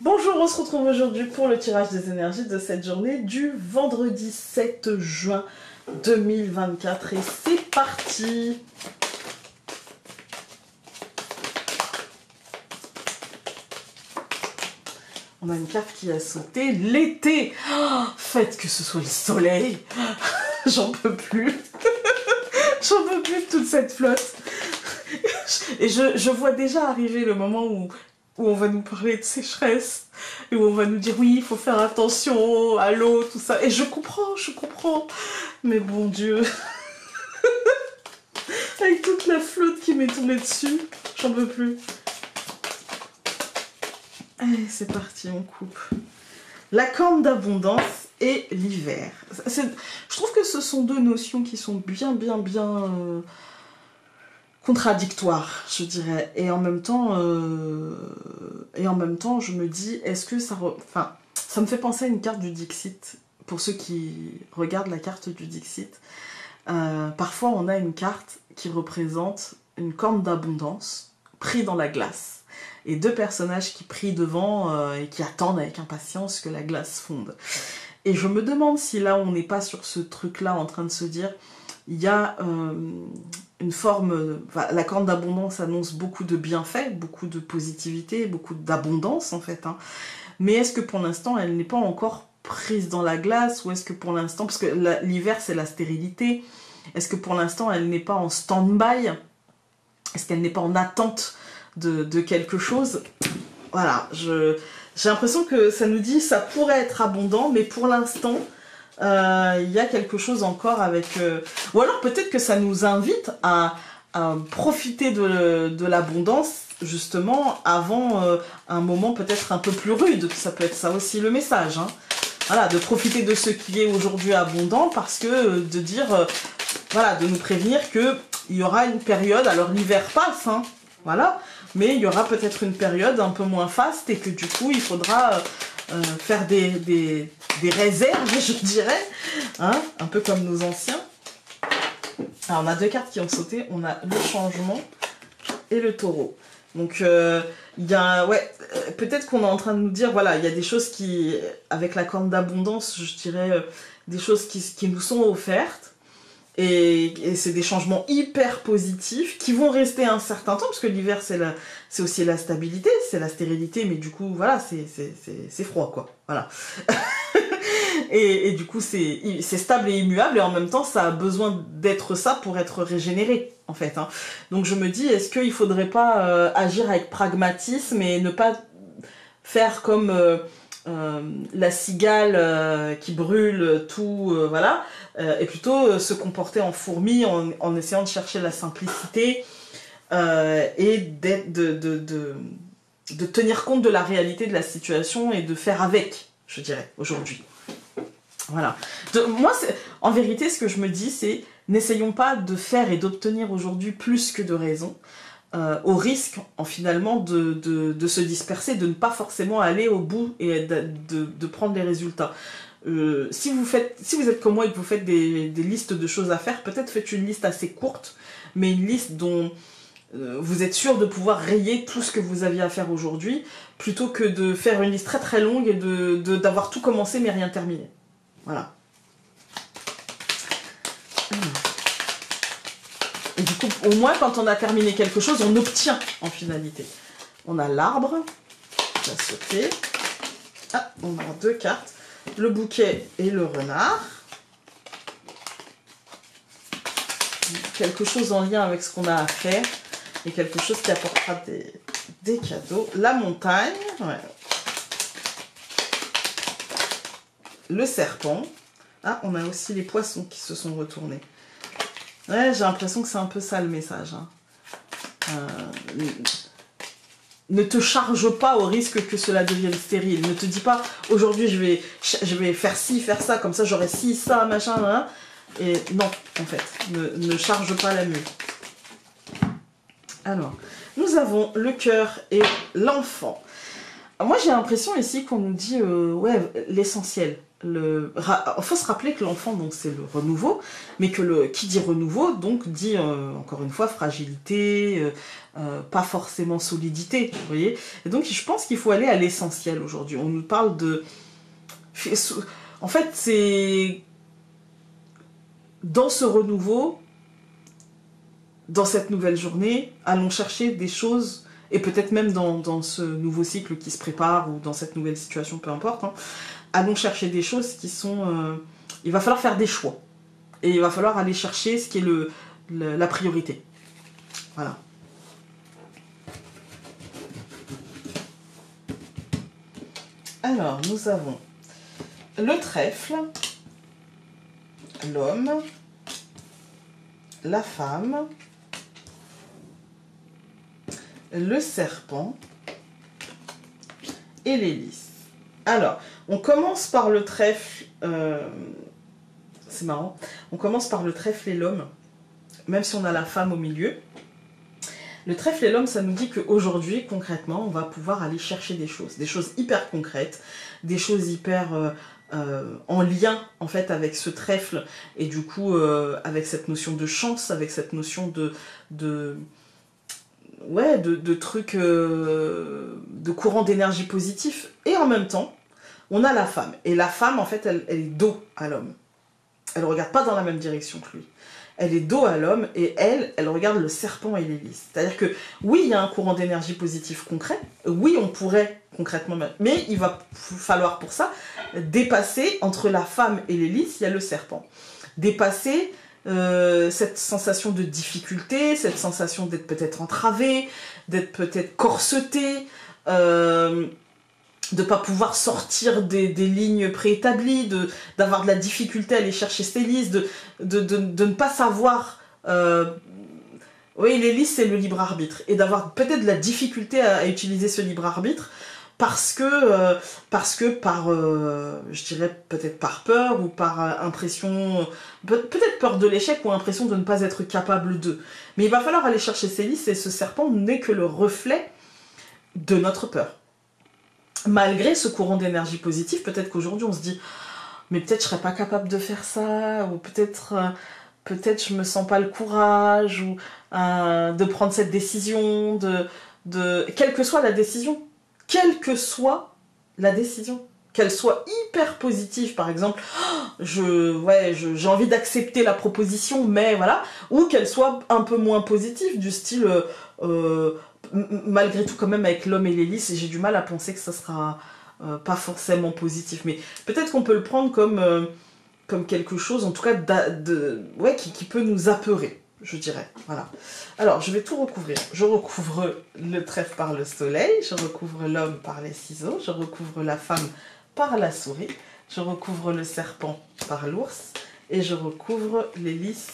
Bonjour, on se retrouve aujourd'hui pour le tirage des énergies de cette journée du vendredi 7 juin 2024 et c'est parti. On a une carte qui a sauté, l'été. Oh, faites que ce soit le soleil. J'en peux plus. J'en peux plus de toute cette flotte. Et je vois déjà arriver le moment où on va nous parler de sécheresse, et où on va nous dire oui, il faut faire attention à l'eau, tout ça. Et je comprends. Mais bon Dieu. Avec toute la flotte qui m'est tombée dessus, j'en peux plus. Allez, c'est parti, on coupe. La corne d'abondance et l'hiver. Je trouve que ce sont deux notions qui sont bien contradictoires, je dirais. Et en même temps, je me dis, est-ce que ça... Enfin, ça me fait penser à une carte du Dixit. Pour ceux qui regardent la carte du Dixit, parfois on a une carte qui représente une corne d'abondance pris dans la glace. Et deux personnages qui prient devant et qui attendent avec impatience que la glace fonde. Et je me demande si là on n'est pas sur ce truc-là en train de se dire, il y a une forme... la corne d'abondance annonce beaucoup de bienfaits, beaucoup de positivité, beaucoup d'abondance en fait. Hein. Mais est-ce que pour l'instant elle n'est pas encore prise dans la glace, ou est-ce que pour l'instant... Parce que l'hiver c'est la stérilité. Est-ce que pour l'instant elle n'est pas en stand-by? Est-ce qu'elle n'est pas en attente de quelque chose? Voilà, j'ai l'impression que ça nous dit ça pourrait être abondant, mais pour l'instant il y a quelque chose encore avec... Ou alors peut-être que ça nous invite à profiter de l'abondance justement avant un moment peut-être un peu plus rude. Ça peut être ça aussi le message, hein. Voilà, de profiter de ce qui est aujourd'hui abondant, parce que de dire voilà, de nous prévenir que il y aura une période, alors l'hiver passe, hein, voilà, mais il y aura peut-être une période un peu moins faste et que du coup il faudra faire des réserves, je dirais, hein, un peu comme nos anciens. Alors on a deux cartes qui ont sauté, on a le changement et le taureau. Donc il y a, ouais, peut-être qu'on est en train de nous dire, voilà, il y a des choses qui, avec la corne d'abondance, je dirais, des choses qui nous sont offertes. Et c'est des changements hyper positifs qui vont rester un certain temps, parce que l'hiver c'est aussi la stabilité, c'est la stérilité, mais du coup voilà, c'est froid quoi, voilà. et du coup c'est stable et immuable, et en même temps ça a besoin d'être ça pour être régénéré en fait, hein. Donc je me dis, est-ce qu'il faudrait pas agir avec pragmatisme et ne pas faire comme la cigale qui brûle tout, voilà, et plutôt se comporter en fourmi en essayant de chercher la simplicité et de tenir compte de la réalité de la situation et de faire avec, je dirais, aujourd'hui. Voilà. Moi, en vérité, ce que je me dis, c'est n'essayons pas de faire et d'obtenir aujourd'hui plus que de raison, au risque finalement de se disperser, de ne pas forcément aller au bout et de prendre les résultats. Si vous êtes comme moi et que vous faites des listes de choses à faire, peut-être faites une liste assez courte, mais une liste dont vous êtes sûr de pouvoir rayer tout ce que vous aviez à faire aujourd'hui, plutôt que de faire une liste très très longue et d'avoir tout commencé mais rien terminé. Voilà. Et du coup, au moins, quand on a terminé quelque chose, on obtient en finalité. On a l'arbre, qui a sauté. Ah, on a deux cartes. Le bouquet et le renard. Quelque chose en lien avec ce qu'on a à faire. Et quelque chose qui apportera des cadeaux. La montagne. Ouais. Le serpent. Ah, on a aussi les poissons qui se sont retournés. Ouais, j'ai l'impression que c'est un peu ça le message. Hein. Ne te charge pas au risque que cela devienne stérile. Ne te dis pas, aujourd'hui je vais faire ci, faire ça, comme ça j'aurai ci, ça, machin, hein. Et non, en fait, ne charge pas la mule. Alors, nous avons le cœur et l'enfant. Moi j'ai l'impression ici qu'on nous dit, ouais, l'essentiel. faut se rappeler que l'enfant, donc c'est le renouveau, mais que qui dit renouveau, donc dit, encore une fois, fragilité, pas forcément solidité, vous voyez. Et donc, je pense qu'il faut aller à l'essentiel aujourd'hui. On nous parle de... En fait, c'est... Dans ce renouveau, dans cette nouvelle journée, allons chercher des choses, et peut-être même dans ce nouveau cycle qui se prépare, ou dans cette nouvelle situation, peu importe, hein, allons chercher des choses qui sont... il va falloir faire des choix. Et il va falloir aller chercher ce qui est la priorité. Voilà. Alors, nous avons le trèfle, l'homme, la femme, le serpent et l'hélice. Alors, on commence par le trèfle, c'est marrant, on commence par le trèfle et l'homme, même si on a la femme au milieu. Le trèfle et l'homme, ça nous dit qu'aujourd'hui, concrètement, on va pouvoir aller chercher des choses hyper concrètes, des choses hyper en lien, en fait, avec ce trèfle, et du coup, avec cette notion de chance, avec cette notion de trucs, de courant d'énergie positif. Et en même temps, on a la femme. Et la femme, en fait, elle est dos à l'homme. Elle ne regarde pas dans la même direction que lui. Elle est dos à l'homme et elle regarde le serpent et l'hélice. C'est-à-dire que, oui, il y a un courant d'énergie positif concret. Oui, on pourrait concrètement... Mais il va falloir pour ça dépasser, entre la femme et l'hélice, il y a le serpent. Dépasser cette sensation de difficulté, cette sensation d'être peut-être entravé, d'être peut-être corseté, de ne pas pouvoir sortir des lignes préétablies, d'avoir de la difficulté à aller chercher ses listes, de ne pas savoir... Oui, l'hélice, c'est le libre arbitre. Et d'avoir peut-être de la difficulté à utiliser ce libre arbitre parce que je dirais peut-être par peur ou par impression... Peut-être peur de l'échec ou impression de ne pas être capable de. Mais il va falloir aller chercher ces listes et ce serpent n'est que le reflet de notre peur. Malgré ce courant d'énergie positive, peut-être qu'aujourd'hui on se dit mais peut-être je serais pas capable de faire ça, ou peut-être je me sens pas le courage, ou de prendre cette décision, quelle que soit la décision, qu'elle soit hyper positive, par exemple, j'ai envie d'accepter la proposition, mais voilà, ou qu'elle soit un peu moins positive, du style malgré tout quand même avec l'homme et l'hélice, j'ai du mal à penser que ça sera pas forcément positif, mais peut-être qu'on peut le prendre comme quelque chose, en tout cas qui peut nous apeurer, je dirais. Voilà. Alors, je vais tout recouvrir. Je recouvre le trèfle par le soleil, je recouvre l'homme par les ciseaux, je recouvre la femme par la souris, je recouvre le serpent par l'ours, et je recouvre l'hélice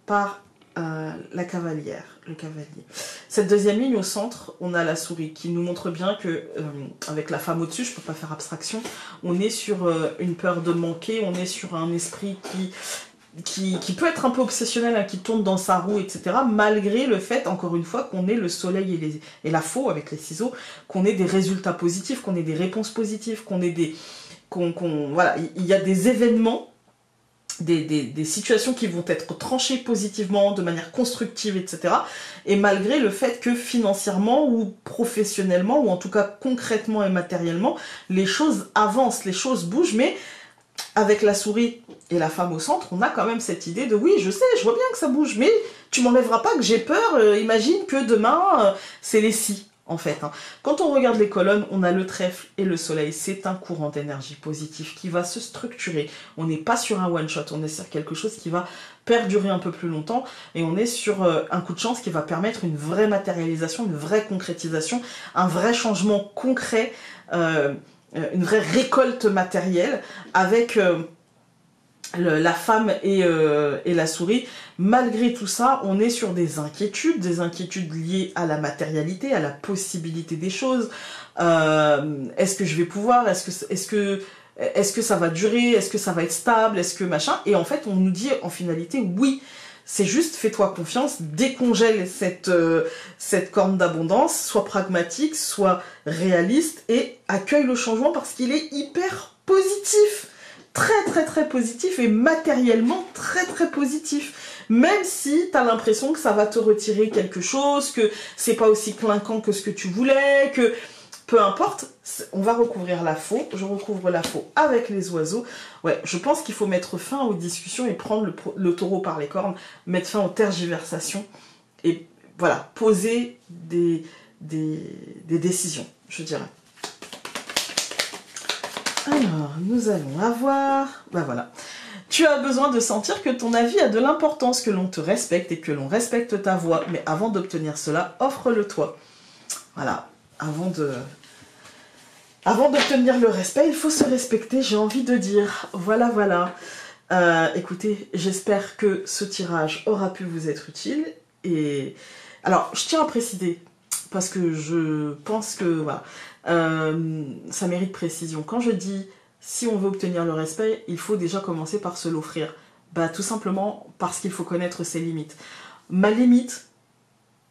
par la cavalière, le cavalier. Cette deuxième ligne au centre, on a la souris qui nous montre bien que, avec la femme au-dessus, je ne peux pas faire abstraction, on est sur une peur de manquer, on est sur un esprit qui peut être un peu obsessionnel, hein, qui tourne dans sa roue, etc. Malgré le fait, encore une fois, qu'on ait le soleil et la faux avec les ciseaux, qu'on ait des résultats positifs, qu'on ait des réponses positives, qu'on ait des... voilà, il y a des événements, des situations qui vont être tranchées positivement, de manière constructive, etc. Et malgré le fait que financièrement ou professionnellement, ou en tout cas concrètement et matériellement, les choses avancent, les choses bougent, mais avec la souris et la femme au centre, on a quand même cette idée de oui, je sais, je vois bien que ça bouge, mais tu m'enlèveras pas que j'ai peur, imagine que demain, c'est les si. En fait, hein. Quand on regarde les colonnes, on a le trèfle et le soleil. C'est un courant d'énergie positif qui va se structurer. On n'est pas sur un one-shot, on est sur quelque chose qui va perdurer un peu plus longtemps. Et on est sur un coup de chance qui va permettre une vraie matérialisation, une vraie concrétisation, un vrai changement concret, une vraie récolte matérielle avec... la femme et la souris. Malgré tout ça, on est sur des inquiétudes liées à la matérialité, à la possibilité des choses. Est-ce que je vais pouvoir? Est-ce que ça va durer? Est-ce que ça va être stable? Est-ce que machin? Et en fait, on nous dit en finalité, oui, C'est juste, fais-toi confiance, décongèle cette corne d'abondance, sois pragmatique, sois réaliste et accueille le changement parce qu'il est hyper positif. Très très très positif et matériellement très très positif. Même si tu as l'impression que ça va te retirer quelque chose, que c'est pas aussi clinquant que ce que tu voulais, que peu importe, on va recouvrir la faux. Je recouvre la faux avec les oiseaux. Ouais, je pense qu'il faut mettre fin aux discussions et prendre le taureau par les cornes, mettre fin aux tergiversations et voilà, poser des décisions, je dirais. Alors, nous allons avoir... Ben voilà. Tu as besoin de sentir que ton avis a de l'importance, que l'on te respecte et que l'on respecte ta voix. Mais avant d'obtenir cela, offre-le-toi. Voilà. Avant d'obtenir le respect, il faut se respecter, j'ai envie de dire. Voilà, voilà. Écoutez, j'espère que ce tirage aura pu vous être utile. Et alors, je tiens à préciser, parce que je pense que... Voilà. Ça mérite précision. Quand je dis si on veut obtenir le respect, il faut déjà commencer par se l'offrir. Bah, tout simplement parce qu'il faut connaître ses limites. Ma limite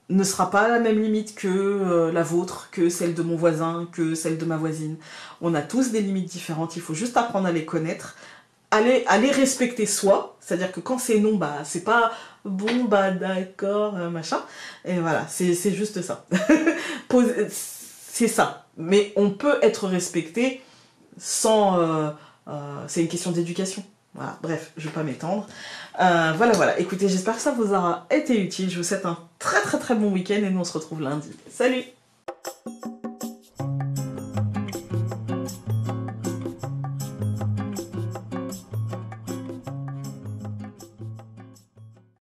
ne sera pas la même limite que la vôtre, que celle de mon voisin, que celle de ma voisine. On a tous des limites différentes, il faut juste apprendre à les connaître, à les respecter soi, c'est-à-dire que quand c'est non, bah c'est pas bon, bah d'accord, machin, et voilà, c'est juste ça. C'est ça. Mais on peut être respecté sans... c'est une question d'éducation. Voilà, bref, je ne vais pas m'étendre. Voilà, voilà. Écoutez, j'espère que ça vous aura été utile. Je vous souhaite un très très très bon week-end et nous on se retrouve lundi. Salut!